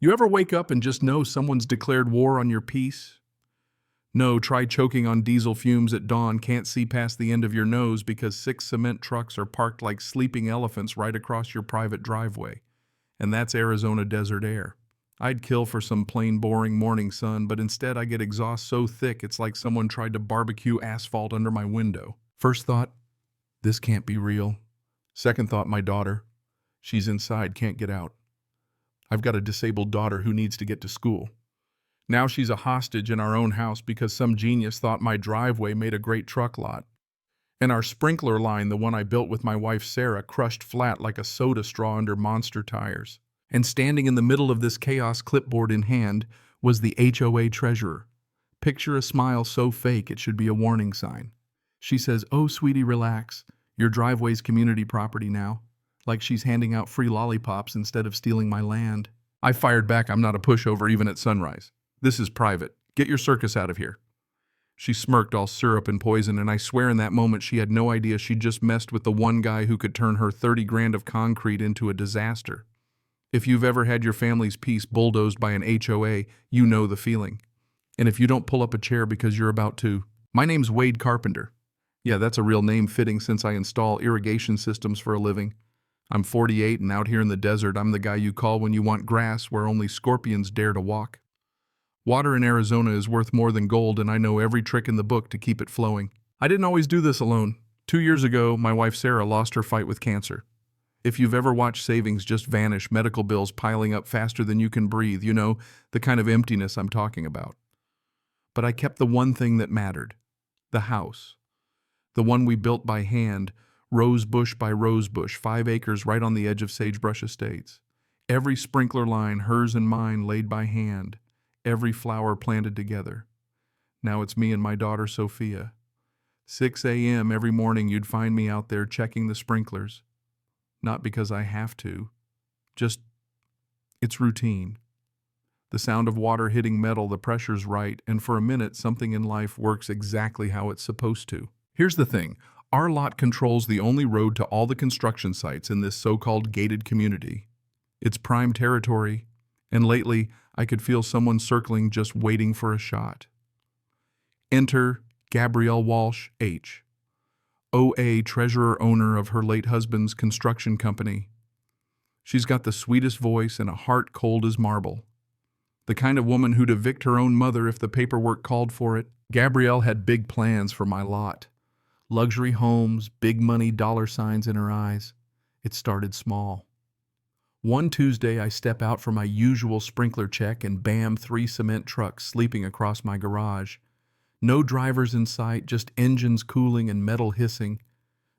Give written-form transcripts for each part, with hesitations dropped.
You ever wake up and just know someone's declared war on your peace? No, try choking on diesel fumes at dawn, can't see past the end of your nose because 6 cement trucks are parked like sleeping elephants right across your private driveway. And that's Arizona desert air. I'd kill for some plain boring morning sun, but instead I get exhaust so thick it's like someone tried to barbecue asphalt under my window. First thought, this can't be real. Second thought, my daughter. She's inside, can't get out. I've got a disabled daughter who needs to get to school. Now she's a hostage in our own house because some genius thought my driveway made a great truck lot. And our sprinkler line, the one I built with my wife Sarah, crushed flat like a soda straw under monster tires. And standing in the middle of this chaos, clipboard in hand, was the HOA treasurer. Picture a smile so fake it should be a warning sign. She says, "Oh, sweetie, relax. Your driveway's community property now." Like she's handing out free lollipops instead of stealing my land. I fired back, "I'm not a pushover even at sunrise. This is private. Get your circus out of here." She smirked, all syrup and poison, and I swear in that moment she had no idea she'd just messed with the one guy who could turn her 30 grand of concrete into a disaster. If you've ever had your family's peace bulldozed by an HOA, you know the feeling. And if you don't pull up a chair because you're about to... My name's Wade Carpenter. Yeah, that's a real name fitting since I install irrigation systems for a living. I'm 48 and out here in the desert, I'm the guy you call when you want grass where only scorpions dare to walk. Water in Arizona is worth more than gold, and I know every trick in the book to keep it flowing. I didn't always do this alone. 2 years ago, my wife Sarah lost her fight with cancer. If you've ever watched savings just vanish, medical bills piling up faster than you can breathe, you know, the kind of emptiness I'm talking about. But I kept the one thing that mattered. The house. The one we built by hand, rose bush by rose bush, 5 acres right on the edge of Sagebrush Estates. Every sprinkler line, hers and mine, laid by hand. Every flower planted together. Now it's me and my daughter Sophia. 6 a.m. every morning you'd find me out there checking the sprinklers. Not because I have to. Just, it's routine. The sound of water hitting metal, the pressure's right, and for a minute something in life works exactly how it's supposed to. Here's the thing. Our lot controls the only road to all the construction sites in this so-called gated community. It's prime territory, and lately I could feel someone circling just waiting for a shot. Enter Gabrielle Walsh, H. OA treasurer owner of her late husband's construction company. She's got the sweetest voice and a heart cold as marble. The kind of woman who'd evict her own mother if the paperwork called for it. Gabrielle had big plans for my lot. Luxury homes, big money, dollar signs in her eyes. It started small. One Tuesday, I step out for my usual sprinkler check and bam, 3 cement trucks sleeping across my garage. No drivers in sight, just engines cooling and metal hissing.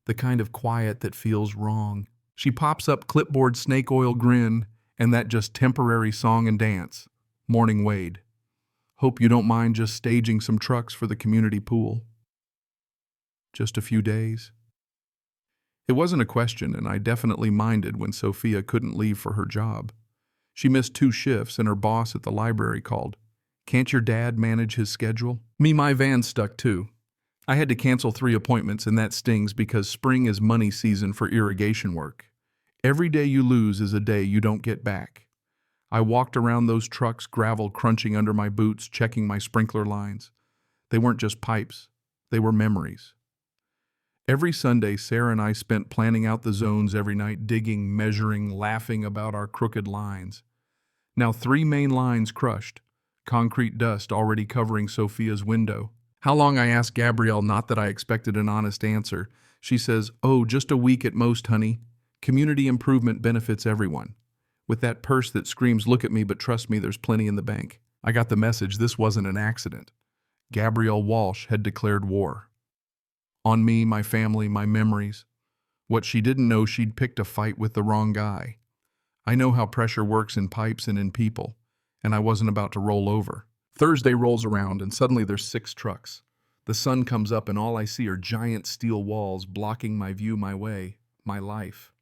The kind of quiet that feels wrong. She pops up, clipboard snake oil grin, and that just temporary song and dance. Morning, Wade. Hope you don't mind just staging some trucks for the community pool. Just a few days. It wasn't a question, and I definitely minded when Sophia couldn't leave for her job. She missed 2 shifts, and her boss at the library called. "Can't your dad manage his schedule?" My van's stuck too. I had to cancel 3 appointments, and that stings because spring is money season for irrigation work. Every day you lose is a day you don't get back. I walked around those trucks, gravel crunching under my boots, checking my sprinkler lines. They weren't just pipes, they were memories. Every Sunday, Sarah and I spent planning out the zones every night, digging, measuring, laughing about our crooked lines. Now 3 main lines crushed, concrete dust already covering Sophia's window. How long, I asked Gabrielle, not that I expected an honest answer. She says, "Oh, just a week at most, honey. Community improvement benefits everyone." With that purse that screams, "Look at me, but trust me, there's plenty in the bank." I got the message this wasn't an accident. Gabrielle Walsh had declared war. On me, my family, my memories. What she didn't know, she'd picked a fight with the wrong guy. I know how pressure works in pipes and in people, and I wasn't about to roll over. Thursday rolls around, and suddenly there's 6 trucks. The sun comes up, and all I see are giant steel walls blocking my view, my way, my life.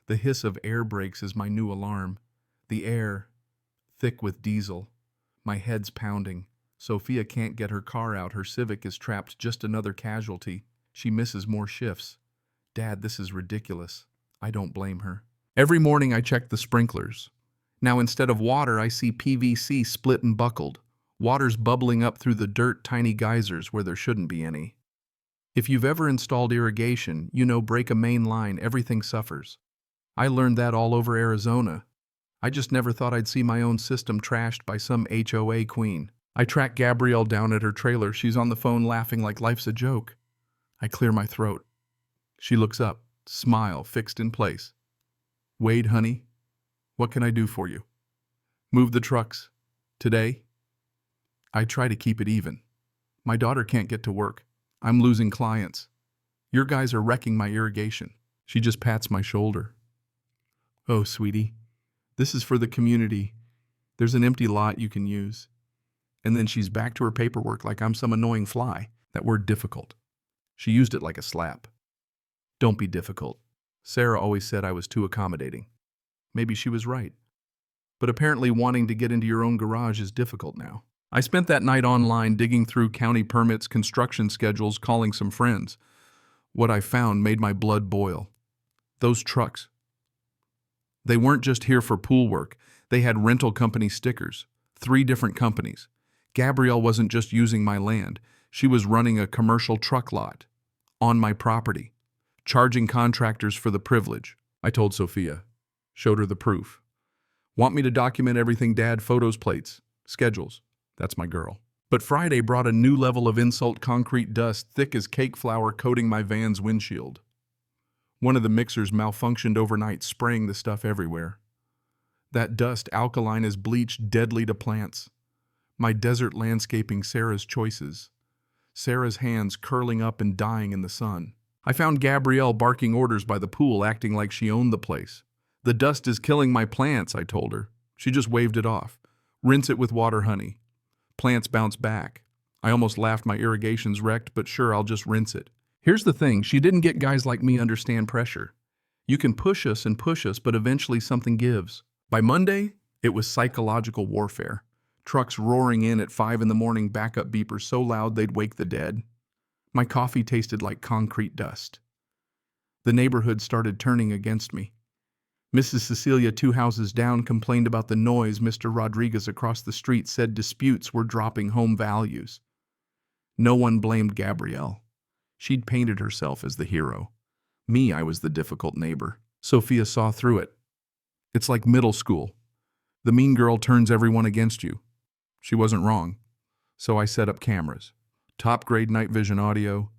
The hiss of air brakes is my new alarm. The air, thick with diesel. My head's pounding. Sophia can't get her car out. Her Civic is trapped, just another casualty. She misses more shifts. Dad, this is ridiculous. I don't blame her. Every morning I check the sprinklers. Now instead of water, I see PVC split and buckled. Water's bubbling up through the dirt, tiny geysers where there shouldn't be any. If you've ever installed irrigation, you know break a main line, everything suffers. I learned that all over Arizona. I just never thought I'd see my own system trashed by some HOA queen. I track Gabrielle down at her trailer. She's on the phone laughing like life's a joke. I clear my throat. She looks up, smile fixed in place. Wade, honey, what can I do for you? Move the trucks. Today? I try to keep it even. My daughter can't get to work. I'm losing clients. Your guys are wrecking my irrigation. She just pats my shoulder. Oh, sweetie, this is for the community. There's an empty lot you can use. And then she's back to her paperwork like I'm some annoying fly. That word difficult. She used it like a slap. Don't be difficult. Sarah always said I was too accommodating. Maybe she was right. But apparently wanting to get into your own garage is difficult now. I spent that night online digging through county permits, construction schedules, calling some friends. What I found made my blood boil. Those trucks. They weren't just here for pool work. They had rental company stickers. 3 different companies. Gabrielle wasn't just using my land. She was running a commercial truck lot on my property, charging contractors for the privilege. I told Sophia. Showed her the proof. Want me to document everything, Dad? Photos, plates, schedules. That's my girl. But Friday brought a new level of insult: concrete dust thick as cake flour coating my van's windshield. One of the mixers malfunctioned overnight, spraying the stuff everywhere. That dust, alkaline as bleach, deadly to plants. My desert landscaping, Sarah's choices. Sarah's hands curling up and dying in the sun. I found Gabrielle barking orders by the pool, acting like she owned the place. The dust is killing my plants, I told her. She just waved it off. Rinse it with water, honey. Plants bounce back. I almost laughed. My irrigation's wrecked, but sure, I'll just rinse it. Here's the thing, she didn't get guys like me understand pressure. You can push us, but eventually something gives. By Monday, it was psychological warfare. Trucks roaring in at 5 in the morning, backup beepers so loud they'd wake the dead. My coffee tasted like concrete dust. The neighborhood started turning against me. Mrs. Cecilia, 2 houses down, complained about the noise. Mr. Rodriguez across the street said disputes were dropping home values. No one blamed Gabrielle. She'd painted herself as the hero. Me, I was the difficult neighbor. Sophia saw through it. It's like middle school. The mean girl turns everyone against you. She wasn't wrong. So I set up cameras. Top grade night vision audio.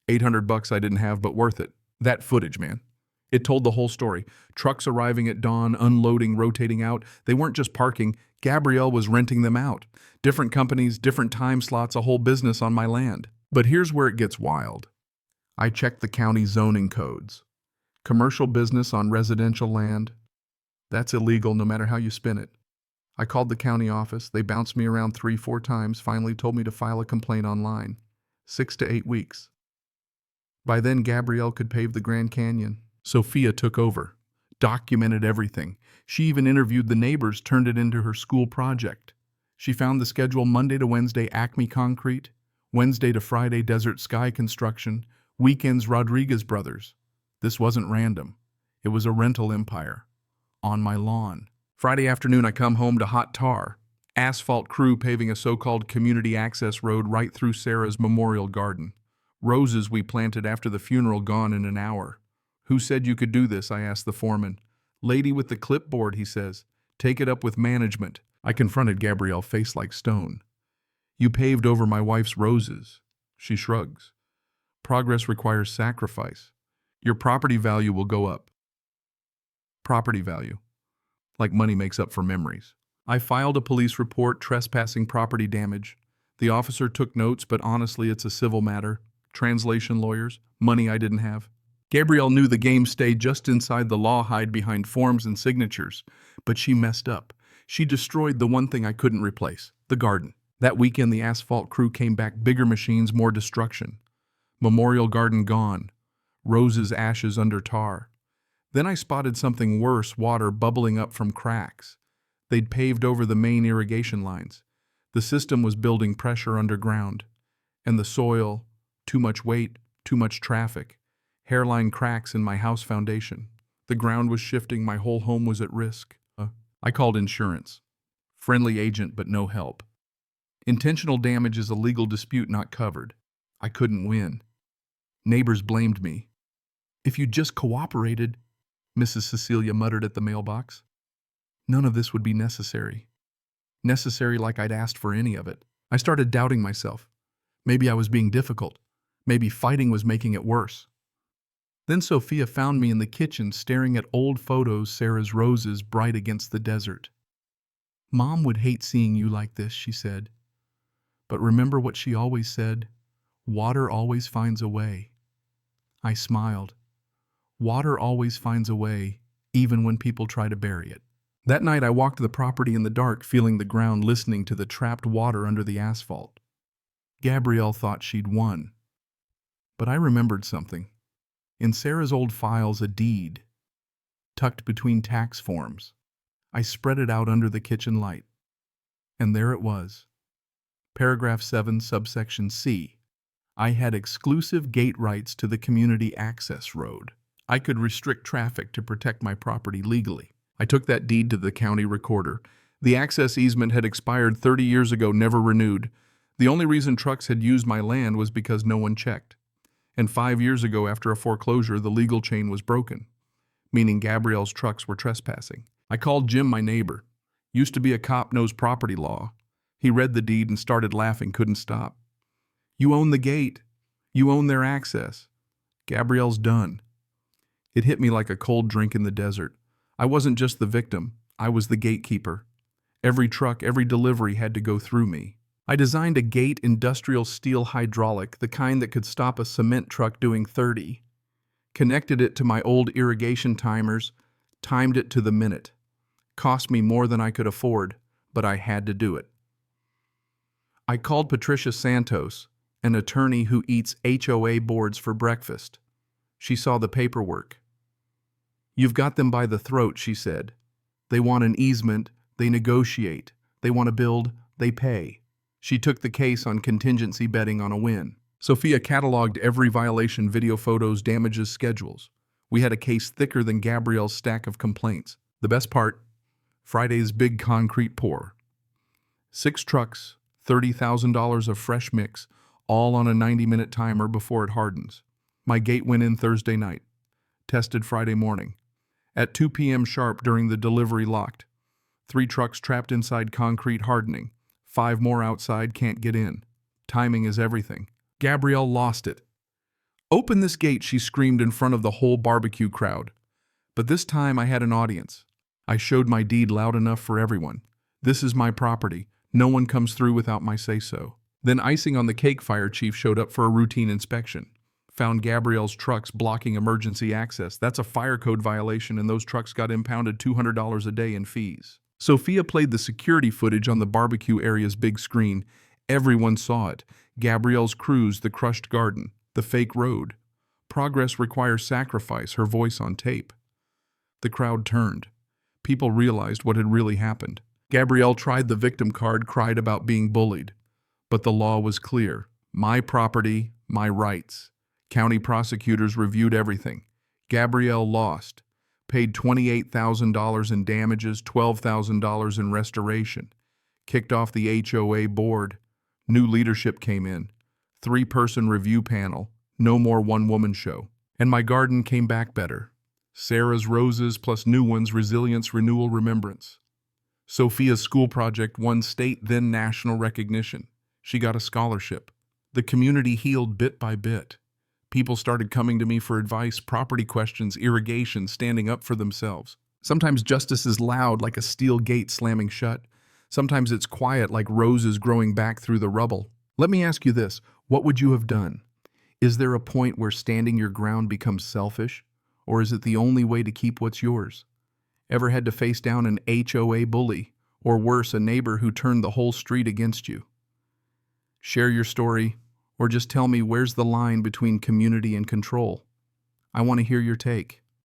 $800 I didn't have, but worth it. That footage, man. It told the whole story. Trucks arriving at dawn, unloading, rotating out. They weren't just parking. Gabrielle was renting them out. Different companies, different time slots, a whole business on my land. But here's where it gets wild. I checked the county zoning codes. Commercial business on residential land. That's illegal no matter how you spin it. I called the county office. They bounced me around 3-4 times, finally told me to file a complaint online. 6 to 8 weeks. By then, Gabrielle could pave the Grand Canyon. Sophia took over, documented everything. She even interviewed the neighbors, turned it into her school project. She found the schedule: Monday to Wednesday, Acme Concrete, Wednesday to Friday, Desert Sky Construction, weekends, Rodriguez Brothers. This wasn't random. It was a rental empire. On my lawn. Friday afternoon, I come home to hot tar. Asphalt crew paving a so-called community access road right through Sarah's memorial garden. Roses we planted after the funeral gone in an hour. Who said you could do this? I asked the foreman. Lady with the clipboard, he says. Take it up with management. I confronted Gabrielle, face like stone. You paved over my wife's roses. She shrugs. Progress requires sacrifice. Your property value will go up. Property value. Like money makes up for memories. I filed a police report, trespassing, property damage. The officer took notes, but honestly, it's a civil matter. Translation lawyers, money I didn't have. Gabrielle knew the game stayed just inside the law, hide behind forms and signatures. But she messed up. She destroyed the one thing I couldn't replace, the garden. That weekend, the asphalt crew came back, bigger machines, more destruction. Memorial garden gone. Roses, ashes under tar. Then I spotted something worse, water bubbling up from cracks. They'd paved over the main irrigation lines. The system was building pressure underground. And the soil, too much weight, too much traffic. Hairline cracks in my house foundation. The ground was shifting, my whole home was at risk. I called insurance. Friendly agent, but no help. Intentional damage is a legal dispute not covered. I couldn't win. Neighbors blamed me. If you'd just cooperated, Mrs. Cecilia muttered at the mailbox. None of this would be necessary. Necessary like I'd asked for any of it. I started doubting myself. Maybe I was being difficult. Maybe fighting was making it worse. Then Sophia found me in the kitchen staring at old photos, Sarah's roses bright against the desert. Mom would hate seeing you like this, she said. But remember what she always said, water always finds a way. I smiled. Water always finds a way, even when people try to bury it. That night I walked the property in the dark, feeling the ground, listening to the trapped water under the asphalt. Gabrielle thought she'd won. But I remembered something. In Sarah's old files, a deed, tucked between tax forms. I spread it out under the kitchen light. And there it was. Paragraph 7, subsection C. I had exclusive gate rights to the community access road. I could restrict traffic to protect my property legally. I took that deed to the county recorder. The access easement had expired 30 years ago, never renewed. The only reason trucks had used my land was because no one checked. And 5 years ago, after a foreclosure, the legal chain was broken, meaning Gabrielle's trucks were trespassing. I called Jim, my neighbor. Used to be a cop, knows property law. He read the deed and started laughing, couldn't stop. You own the gate. You own their access. Gabrielle's done. It hit me like a cold drink in the desert. I wasn't just the victim. I was the gatekeeper. Every truck, every delivery had to go through me. I designed a gate, industrial steel hydraulic, the kind that could stop a cement truck doing 30. Connected it to my old irrigation timers, timed it to the minute. Cost me more than I could afford, but I had to do it. I called Patricia Santos, an attorney who eats HOA boards for breakfast. She saw the paperwork. You've got them by the throat, she said. They want an easement, they negotiate. They want to build, they pay. She took the case on contingency betting on a win. Sophia cataloged every violation, video, photos, damages, schedules. We had a case thicker than Gabrielle's stack of complaints. The best part, Friday's big concrete pour. 6 trucks, $30,000 of fresh mix, all on a 90-minute timer before it hardens. My gate went in Thursday night. Tested Friday morning. At 2 p.m. sharp during the delivery locked. 3 trucks trapped inside concrete hardening. 5 more outside, can't get in. Timing is everything. Gabrielle lost it. Open this gate, she screamed in front of the whole barbecue crowd. But this time I had an audience. I showed my deed loud enough for everyone. This is my property. No one comes through without my say-so. Then icing on the cake, fire chief showed up for a routine inspection. Found Gabrielle's trucks blocking emergency access. That's a fire code violation, and those trucks got impounded $200 a day in fees. Sophia played the security footage on the barbecue area's big screen. Everyone saw it. Gabrielle's crews, the crushed garden, the fake road. Progress requires sacrifice, her voice on tape. The crowd turned. People realized what had really happened. Gabrielle tried the victim card, cried about being bullied. But the law was clear. My property, my rights. County prosecutors reviewed everything. Gabrielle lost. Paid $28,000 in damages, $12,000 in restoration. Kicked off the HOA board. New leadership came in. 3-person review panel. No more one-woman show. And my garden came back better. Sarah's roses plus new ones, resilience, renewal, remembrance. Sophia's school project won state, then national recognition. She got a scholarship. The community healed bit by bit. People started coming to me for advice, property questions, irrigation, standing up for themselves. Sometimes justice is loud, like a steel gate slamming shut. Sometimes it's quiet, like roses growing back through the rubble. Let me ask you this, what would you have done? Is there a point where standing your ground becomes selfish? Or is it the only way to keep what's yours? Ever had to face down an HOA bully, or worse, a neighbor who turned the whole street against you? Share your story, or just tell me where's the line between community and control. I want to hear your take.